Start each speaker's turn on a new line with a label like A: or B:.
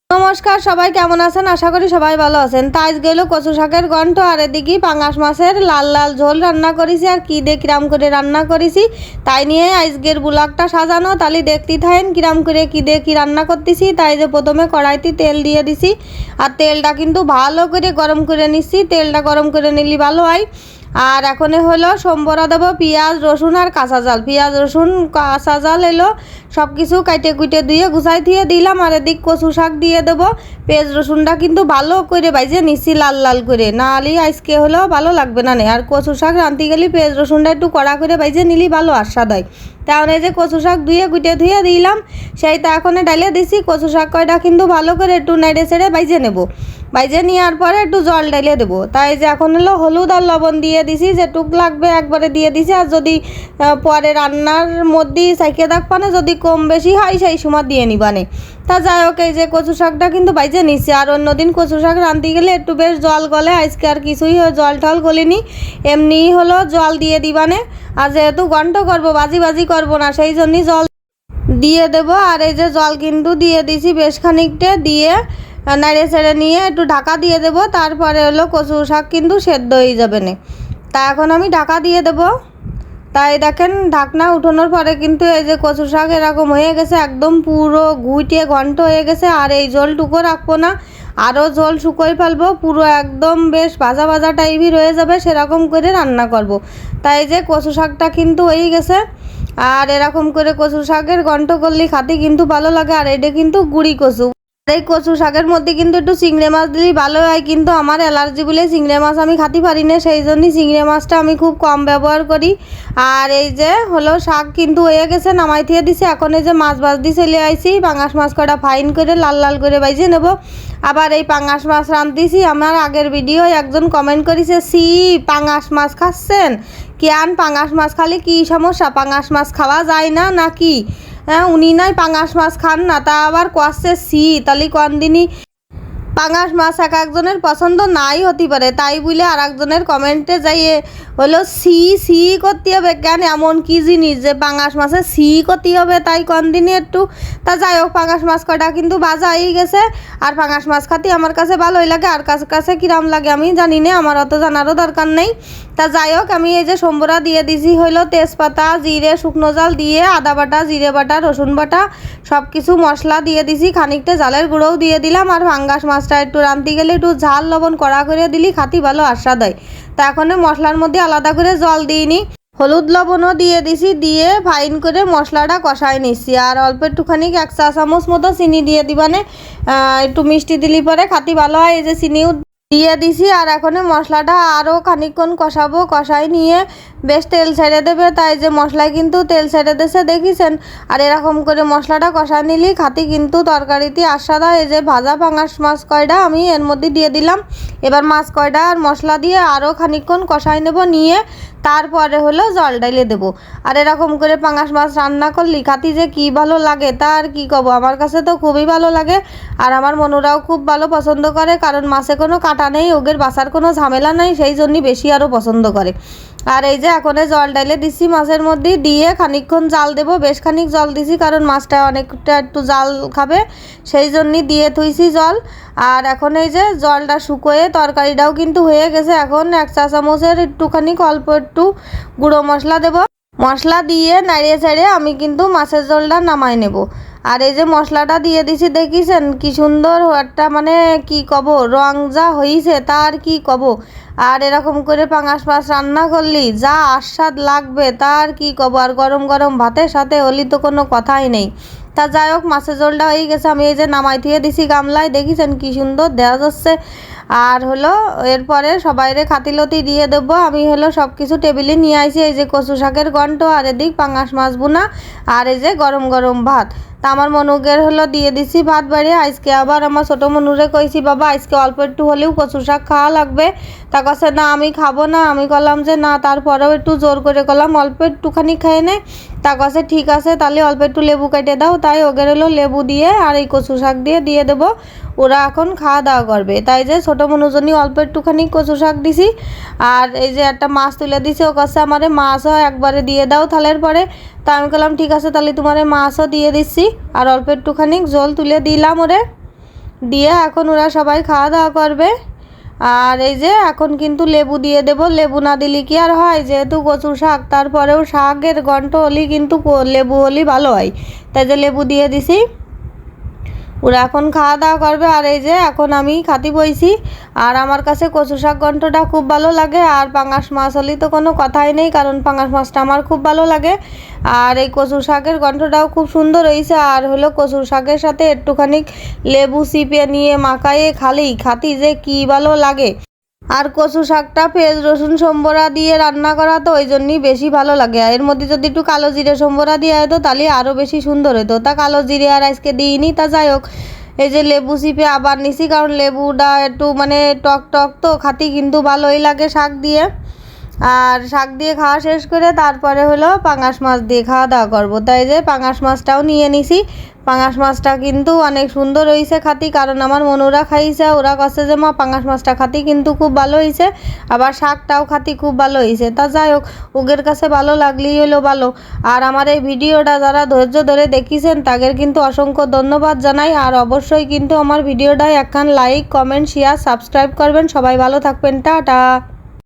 A: নমস্কার, সবাই কেমন আছেন? আশা করি সবাই ভালো আছেন। তাই গেল কচু শাকের ঘন্ট আর এদিকে পাঙ্গাস মাছের লাল লাল ঝোল রান্না করেছি। আর কি দিয়ে কিরাম করে রান্না করেছি তাই নিয়ে আজকের ব্লগটা সাজানো। তাহলে দেখতেই থাকেন কিরাম করে কি দিয়ে কি রান্না করতেছি। তাই যে প্রথমে কড়াইতে তেল দিয়ে দিছি, আর তেলটা কিন্তু ভালো করে গরম করে নিচ্ছি। তেলটা গরম করে নিলে ভালো হয়। আর এখন হলো সম্বরা দেবো পেঁয়াজ রসুন আর কাঁচা জাল। পেঁয়াজ রসুন কাঁচা জাল এলো সব কিছু কাইটে কুইটে দিয়ে গুছাই দিয়ে দিলাম। আর এদিক কচু শাক দিয়ে দেবো। পেঁয়াজ রসুনটা কিন্তু ভালো করে বাইজে নিচ্ছি লাল লাল করে, না হলে আজকে হলেও ভালো লাগবে না। আর কচু শাক রাঁধতে গেলে পেঁয়াজ রসুনটা একটু কড়া করে বাইজে নিলি ভালো আস্বাদ হয়। তাহলে এই যে কচু শাক ধুয়ে গুটে ধুয়ে দিলাম, সেইটা এখন ডালিয়ে দিছি। কচু শাক কয়টা কিন্তু ভালো করে একটু নেড়ে ছেড়ে বাইজে নেব। বাইজে নেওয়ার পরে একটু জল ঢেলে দেবো। তাই যে এখন হলো হলুদ আর লবণ দিয়ে দিছি, যেটুক লাগবে একবারে দিয়ে দিছি। আর যদি পরে রান্নার মধ্যেই সাইকে দেখবানে যদি কম বেশি হয় সেই সময় দিয়ে নিবানে। তা যাই হোক, এই যে কচু শাকটা কিন্তু বাইজে নিচ্ছি। আর অন্যদিন কচু শাক রাঁধতে গেলে একটু বেশ জল গলে, আজকে আর কিছুই জল টল গলিনি, এমনি হলো জল দিয়ে দিবানে। আর যেহেতু ঘন্ট করবো, বাজি বাজি করবো না, সেই জন্যই জল দিয়ে দেবো। আর এই যে জল কিন্তু দিয়ে দিছি বেশ খানিকটা, দিয়ে নাড়িয়ে ছেড়ে নিয়ে একটু ঢাকা দিয়ে দেবো। তারপরে হলো কচু শাক কিন্তু সেদ্ধ হয়ে যাবে না। তা এখন আমি ঢাকা দিয়ে দেবো। তাই দেখেন ঢাকনা উঠানোর পরে কিন্তু এই যে কচু শাক এরকম হয়ে গেছে, একদম পুরো ঘুইটে ঘন্ট হয়ে গেছে। আর এই জলটুকু রাখবো না, আরও জল শুকোই ফেলবো, পুরো একদম বেশ ভাজা ভাজা টাইপই রয়ে যাবে, সেরকম করে রান্না করব। তাই যে কচু শাকটা কিন্তু হয়ে গেছে। আর এরকম করে কচু শাকের ঘন্ট করলে খাতে কিন্তু ভালো লাগে। আর এটা কিন্তু গুঁড়ি কচু। এই কচু শাকের মধ্যে কিন্তু একটু চিংড়ি মাছ দিলেই ভালো হয়, কিন্তু আমার অ্যালার্জি বলে চিংড়ি মাছ আমি খাতে পারি না, সেই জন্যই চিংড়ি মাছটা আমি খুব কম ব্যবহার করি। আর এই যে হলো শাক কিন্তু হয়ে গেছে, নামাই দিয়ে দিছি। এখন এই যে মাছ ভাজতে চলে আইছি, পাঙ্গাস মাছ কটা ফাইন করে লাল লাল করে বাইজে নেব। আবার এই পাঙ্গাস মাছ রাঁধতেছি। আমার আগের ভিডিও একজন কমেন্ট করেছে, সি পাঙ্গাস মাছ খাচ্ছেন কেন? পাঙ্গাস মাছ খালি কি সমস্যা? পাঙ্গাস মাছ খাওয়া যায় না নাকি? হ্যাঁ, উনি নাই পাঙ্গাস মাছ খান না, তা আবার কষছে সি, তাহলে কোন দিনই পাঙ্গাস মাছ এক একজনের পছন্দ নাই হতে পারে। তাই বলে আর একজনের কমেন্টে যাইয়ে হলো সি সি করতে হবে কেন? এমন কি জিনিস যে পাঙ্গাস মাছে সি করতে হবে? তাই কোন দিনই একটু। তা যাই হোক, পাঙ্গাস মাছ কটা কিন্তু বাজা হয়ে গেছে। আর পাঙ্গাস মাছ খাতে আমার কাছে ভালোই লাগে, আর কাছে কিরাম লাগে আমি জানি না, আমার অত জানারও দরকার নেই। তা যাই হোক, আমি এই যে সম্বরা দিয়ে দিছি হইলো তেজপাতা জিরে শুকনো জাল দিয়ে, আদা বাটা জিরে বাটা রসুন বাটা সব কিছু মশলা দিয়ে দিছি, খানিকটা জালের গুঁড়োও দিয়ে দিলাম। আর পাঙ্গাস মাছটা একটু রাঁধতে গেলে একটু ঝাল লবণ কড়া করে দিলি খাতি ভালো আস্বাদ হয়। তা এখন মশলার মধ্যে আলাদা করে জল দিইনি, হলুদ লবণও দিয়ে দিছি, দিয়ে ফাইন করে মশলাটা কষাই নিচ্ছি। আর অল্প একটুখানি 1 চা চামচ মতো চিনি দিয়ে দিবানে, একটু মিষ্টি দিলি পরে খাতি ভালো হয়। এই যে চিনিও দিয়ে দিছি। আর এখন মশলাটা আরও খানিকক্ষণ কষাবো, কষাই নিয়ে বেশ তেল ছেড়ে দেবে। তাই যে মশলায় কিন্তু তেল ছেড়ে দিয়েছে দেখেছেন। আর এরকম করে মশলাটা কষা নিলি খাতি কিন্তু তরকারিতে আস্বাদ হয়। এই যে ভাজা পাঙ্গাস মাছ কয়টা আমি এর মধ্যে দিয়ে দিলাম। এবার মাছ কয়টা আর মশলা দিয়ে আরও খানিকক্ষণ কষাই নেব, নিয়ে তারপরে হলো জল ঢেলে দেবো। আর এরকম করে পাঙ্গাস মাছ রান্না করলি খাতি যে কি ভালো লাগে তা আর কি কব, আমার কাছে তো খুবই ভালো লাগে। আর আমার মনুরাও খুব ভালো পছন্দ করে, কারণ মাছে কোনো কাটা নেই, ওদের বাসার কোনো ঝামেলা নেই, সেই জন্যই বেশি আরও পছন্দ করে। আর এই যে এখন জল ঢেলে দিচ্ছি মাছের মধ্যে, দিয়ে খানিকক্ষণ জাল দেবো। বেশ খানিক জল দিছি, কারণ মাছটা অনেকটা একটু জাল খাবে, সেই জন্যই দিয়ে থুইছি জল। আর এখন এই যে জলটা শুকোয়ে তরকারিটাও কিন্তু হয়ে গেছে। এখন 1 চা চামচের একটুখানি অল্প একটু গুঁড়ো মশলা দেবো। মশলা দিয়ে নাড়িয়ে চাড়িয়ে আমি কিন্তু মাছের ঝোলটা নামাই নেব। আর এই যে মশলাটা দিয়ে দিছি দেখেছেন কি সুন্দর একটা, মানে কি কব, রং যা হয়েছে তার কি কব। আর এরকম করে পাঙ্গাস মাছ রান্না করলি যা আস্বাদ লাগবে তার কি কব। আর গরম গরম ভাতের সাথে হলি তো কোনো কথাই নেই। তা যাই হোক, মাছের ঝোলটা হয়ে গেছে, আমি এই যে নামাই দিয়ে দিছি গামলায়, দেখেছেন কি সুন্দর দেখা যাচ্ছে। আর হলো এরপরে সবাইরে খাতিলতি দিয়ে দেবো। আমি হলো সব কিছু টেবিলে নিয়ে আইছি, এই যে কচু শাকের ঘন্ট, আর এদিক পাঙ্গাস মাছ বোনা, আর এই যে গরম গরম ভাত। তা আমার মনুকের হলো দিয়ে দিছি ভাত বাড়িয়ে। আজকে আবার আমার ছোটো মনুরে কইছি, বাবা আজকে অল্প একটু হলেও কচু শাক খাওয়া লাগবে। তা কাছে না আমি খাবো না, আমি বললাম যে না, তারপরেও একটু জোর করে করলাম অল্প একটুখানি খেয়ে নে। তা কাছে ঠিক আছে, তাহলে অল্প একটু লেবু কেটে দাও। তাই ওদের হলো লেবু দিয়ে আর এই কচু শাক দিয়ে দেবো, ওরা এখন খাওয়া দাওয়া করবে। তাই যে ছোটো মনুজনী অল্প একটুখানি কচু শাক দিছি। আর এই যে একটা মাছ তুলে দিছি, ও কাছে আমারে মাছও একবারে দিয়ে দাও থালের পরে। তা আমি বললাম ঠিক আছে, তাহলে তোমারে মাছও দিয়ে দিচ্ছি। আর অল্প একটুখানি জল তুলে দিলাম ওরে। দিয়ে এখন ওরা সবাই খাওয়া দাওয়া করবে। আর এই যে এখন কিন্তু লেবু দিয়ে দেব, লেবু না দিলে কি আর হয়, যেহেতু কচু শাক, তারপরেও শাকের গন্ধ হলেই কিন্তু লেবু হলেই ভালো হয়, তাই যে লেবু দিয়ে দিছি। ওরা এখন খাওয়া দাওয়া করবে। আর এই যে এখন আমি খাতি বইছি। আর আমার কাছে কচু শাক ঘন্টটা খুব ভালো লাগে, আর পাঙাশ মাছ হলে তো কোনো কথাই নেই, কারণ পাঙাশ মাছটা আমার খুব ভালো লাগে। আর এই কচু শাকের ঘন্টটাও খুব সুন্দর হয়েছে। আর হলো কচু শাকের সাথে একটুখানি লেবু চিপে নিয়ে মাখায়ে খাতি যে কী ভালো লাগে। আর কচু শাকটা পেঁয়াজ রসুন সম্বরা দিয়ে রান্না করা, তো ওই জন্যই বেশি ভালো লাগে। এর মধ্যে যদি একটু কালো জিরে সম্বরা দিয়ে হতো তাহলে আরও বেশি সুন্দর হতো। তা কালো জিরে আর আজকে দিইনি। তা যাই হোক, এই যে লেবু চিপে আবার নিছি, কারণ লেবুটা একটু মানে টক টক তো খাতি কিন্তু ভালোই লাগে শাক দিয়ে। আর শাক দিয়ে খাওয়া শেষ করে তারপরে হলো পাঙাশ মাছ দিয়ে খাওয়া দাওয়া করবো। তাই যে পাঙাশ মাছটাও নিয়ে নিছি। পাঙাশ মাছটা কিন্তু অনেক সুন্দর হয়েছে খাতি, কারণ আমার মনুরা খাইছে, ওরা কাছে যে মা পাঙাশ মাছটা খাতি কিন্তু খুব ভালো হয়েছে, আবার শাকটাও খাতি খুব ভালো হয়েছে। তা যাই হোক, ওদের কাছে ভালো লাগলেই হলো ভালো। আর আমার এই ভিডিওটা যারা ধৈর্য ধরে দেখিছেন তাদের কিন্তু অসংখ্য ধন্যবাদ জানাই। আর অবশ্যই কিন্তু আমার ভিডিওটায় একখান লাইক, কমেন্ট, শেয়ার, সাবস্ক্রাইব করবেন। সবাই ভালো থাকবেন, টাটা।